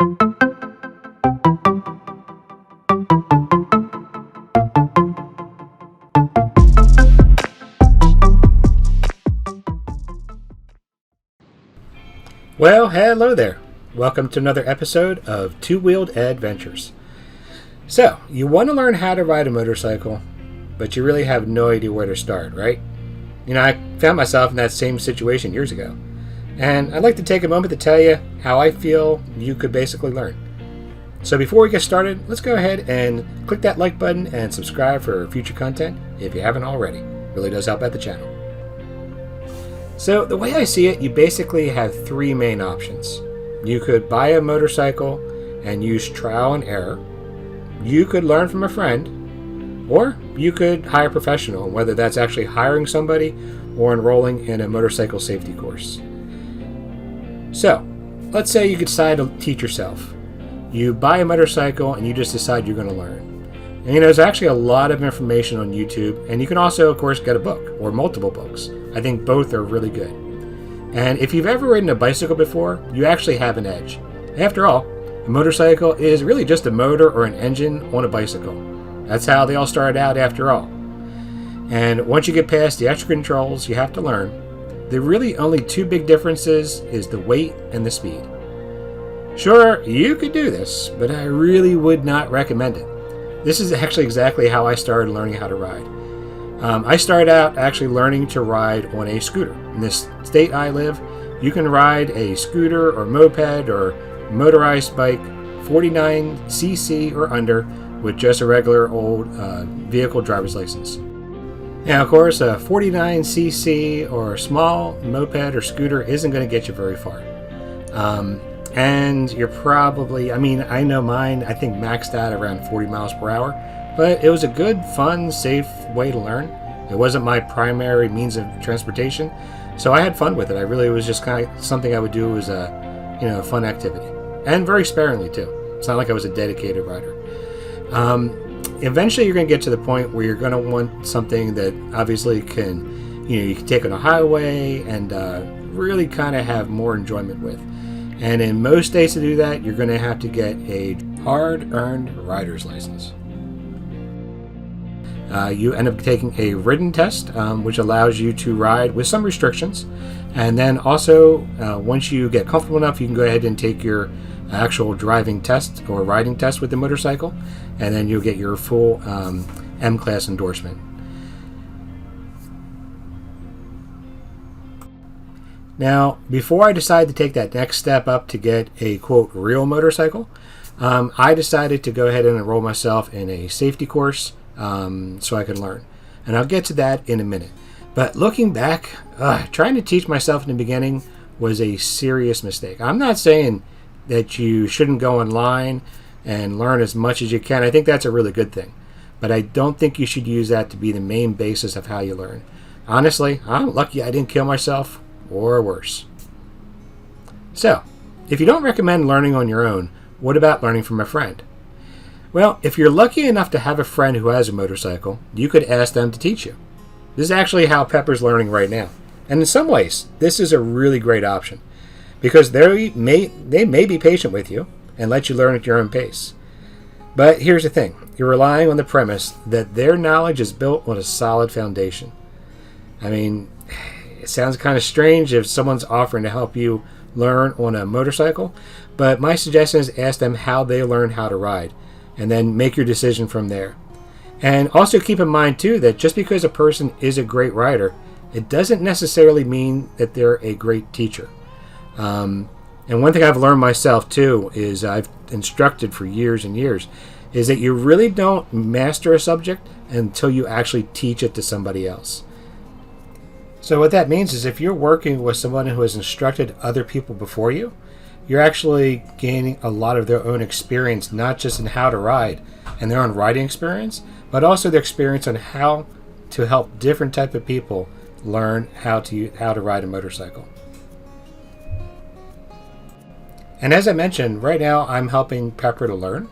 Well, hello there. Welcome to another episode of Two-Wheeled Adventures. So, you want to learn how to ride a motorcycle, but you really have no idea where to start, right? You know, I found myself in that same situation years ago. And I'd like to take a moment to tell you how I feel you could basically learn. So before we get started, let's go ahead and click that like button and subscribe for future content if you haven't already. It really does help out the channel. So the way I see it, you basically have three main options. You could buy a motorcycle and use trial and error. You could learn from a friend, or you could hire a professional, whether that's actually hiring somebody or enrolling in a motorcycle safety course. So, let's say you decide to teach yourself. You buy a motorcycle and you just decide you're going to learn. And there's actually a lot of information on YouTube, and you can also, of course, get a book or multiple books. I think both are really good. And if you've ever ridden a bicycle before, you actually have an edge. After all, a motorcycle is really just a motor or an engine on a bicycle. That's how they all started out after all. And once you get past the extra controls you have to learn, the really only two big differences is the weight and the speed. Sure, you could do this, but I really would not recommend it. This is actually exactly how I started learning how to ride. I started out actually learning to ride on a scooter. In this state I live, you can ride a scooter or moped or motorized bike 49cc or under with just a regular old vehicle driver's license. Now, of course, a 49cc or a small moped or scooter isn't going to get you very far. And you're probably, I know mine, I think maxed out around 40 miles per hour, but it was a good, fun, safe way to learn. It wasn't my primary means of transportation, so I had fun with it. I really was just kind of something I would do as a fun activity, and very sparingly too. It's not like I was a dedicated rider. Eventually you're going to get to the point where you're going to want something that obviously can, you can take on a highway and really kind of have more enjoyment with. And in most states to do that, you're going to have to get a hard-earned rider's license. You end up taking a written test, which allows you to ride with some restrictions. And then also, once you get comfortable enough, you can go ahead and take your actual driving test or riding test with the motorcycle. And then you'll get your full M-Class endorsement. Now, before I decided to take that next step up to get a, quote, real motorcycle, I decided to go ahead and enroll myself in a safety course so I could learn. And I'll get to that in a minute. But looking back, trying to teach myself in the beginning was a serious mistake. I'm not saying that you shouldn't go online and learn as much as you can. I think that's a really good thing. But I don't think you should use that to be the main basis of how you learn. Honestly, I'm lucky I didn't kill myself, or worse. So, if you don't recommend learning on your own, what about learning from a friend? Well, if you're lucky enough to have a friend who has a motorcycle, you could ask them to teach you. This is actually how Pepper's learning right now. And in some ways, this is a really great option, because they may be patient with you and let you learn at your own pace. But here's the thing, you're relying on the premise that their knowledge is built on a solid foundation. It sounds kind of strange if someone's offering to help you learn on a motorcycle, but my suggestion is ask them how they learn how to ride, and then make your decision from there. And also keep in mind, too, that just because a person is a great rider, it doesn't necessarily mean that they're a great teacher. And one thing I've learned myself, too, is I've instructed for years and years, is that you really don't master a subject until you actually teach it to somebody else. So what that means is if you're working with someone who has instructed other people before you, you're actually gaining a lot of their own experience, not just in how to ride and their own riding experience, but also their experience on how to help different type of people learn how to ride a motorcycle. And as I mentioned, right now I'm helping Pepper to learn,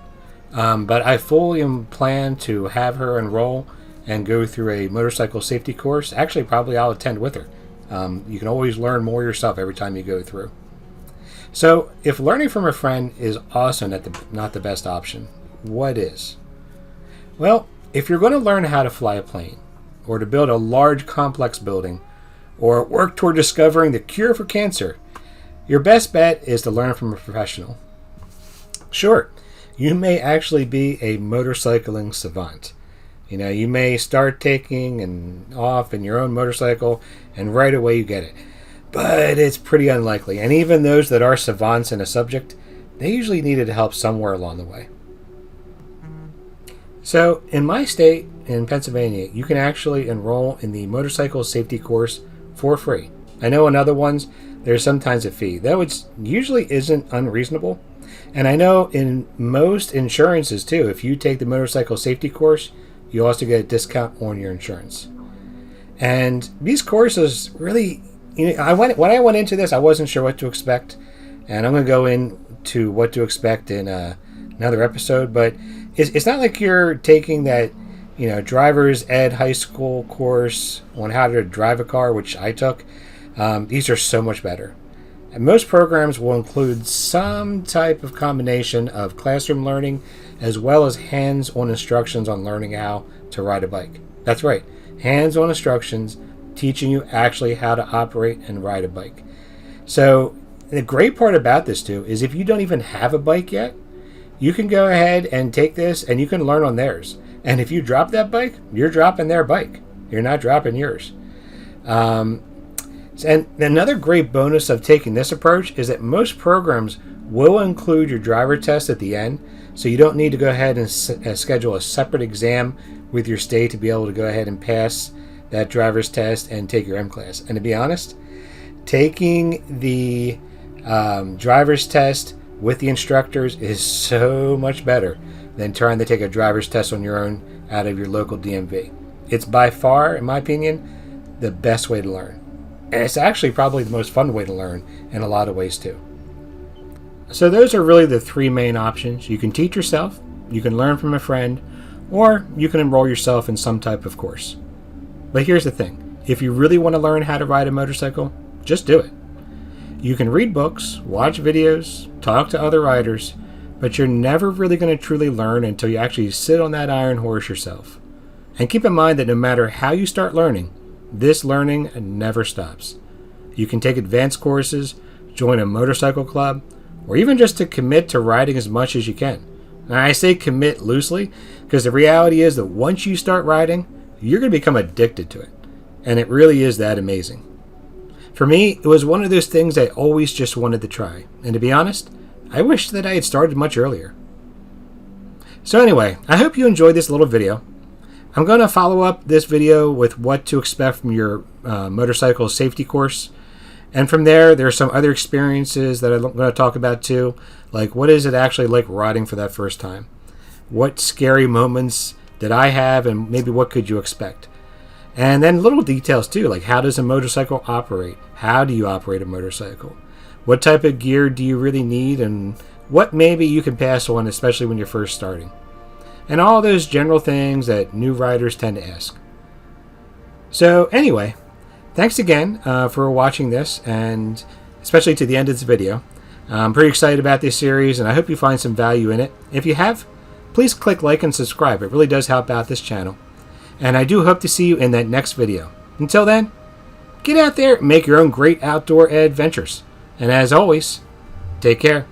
but I fully plan to have her enroll and go through a motorcycle safety course. Actually, probably I'll attend with her. You can always learn more yourself every time you go through. So, if learning from a friend is also not the best option, what is? Well, if you're going to learn how to fly a plane, or to build a large complex building, or work toward discovering the cure for cancer, your best bet is to learn from a professional. Sure, you may actually be a motorcycling savant. You may start taking and off in your own motorcycle, and right away you get it. But it's pretty unlikely. And even those that are savants in a subject, they usually needed help somewhere along the way. So, in my state, in Pennsylvania, you can actually enroll in the motorcycle safety course for free. I know in other ones, there's sometimes a fee, though it usually isn't unreasonable. And I know in most insurances too, if you take the motorcycle safety course, you also get a discount on your insurance. And these courses really, when I went into this, I wasn't sure what to expect. And I'm going to go into what to expect in another episode. But it's not like you're taking that, driver's ed high school course on how to drive a car, which I took. These are so much better. And most programs will include some type of combination of classroom learning as well as hands-on instructions on learning how to ride a bike. That's right, hands-on instructions teaching you actually how to operate and ride a bike. So the great part about this too is if you don't even have a bike yet, you can go ahead and take this and you can learn on theirs. And if you drop that bike, you're dropping their bike. You're not dropping yours. And another great bonus of taking this approach is that most programs will include your driver test at the end, so you don't need to go ahead and schedule a separate exam with your state to be able to go ahead and pass that driver's test and take your M class. And to be honest, taking the driver's test with the instructors is so much better than trying to take a driver's test on your own out of your local DMV. It's by far, in my opinion, the best way to learn. And it's actually probably the most fun way to learn in a lot of ways too. So those are really the three main options. You can teach yourself, you can learn from a friend, or you can enroll yourself in some type of course. But here's the thing. If you really want to learn how to ride a motorcycle, just do it. You can read books, watch videos, talk to other riders, but you're never really going to truly learn until you actually sit on that iron horse yourself. And keep in mind that no matter how you start learning, this learning never stops. You can take advanced courses, join a motorcycle club, or even just to commit to riding as much as you can. Now, I say commit loosely because the reality is that once you start riding, you're going to become addicted to it. And it really is that amazing. For me, it was one of those things I always just wanted to try. And to be honest, I wish that I had started much earlier. So anyway, I hope you enjoyed this little video. I'm going to follow up this video with what to expect from your motorcycle safety course. And from there, there are some other experiences that I'm going to talk about too. Like, what is it actually like riding for that first time? What scary moments did I have, and maybe what could you expect? And then little details too, like how does a motorcycle operate? How do you operate a motorcycle? What type of gear do you really need, and what maybe you can pass on, especially when you're first starting? And all those general things that new riders tend to ask. So anyway, thanks again for watching this, and especially to the end of this video. I'm pretty excited about this series, and I hope you find some value in it. If you have, please click like and subscribe. It really does help out this channel. And I do hope to see you in that next video. Until then, get out there and make your own great outdoor adventures. And as always, take care.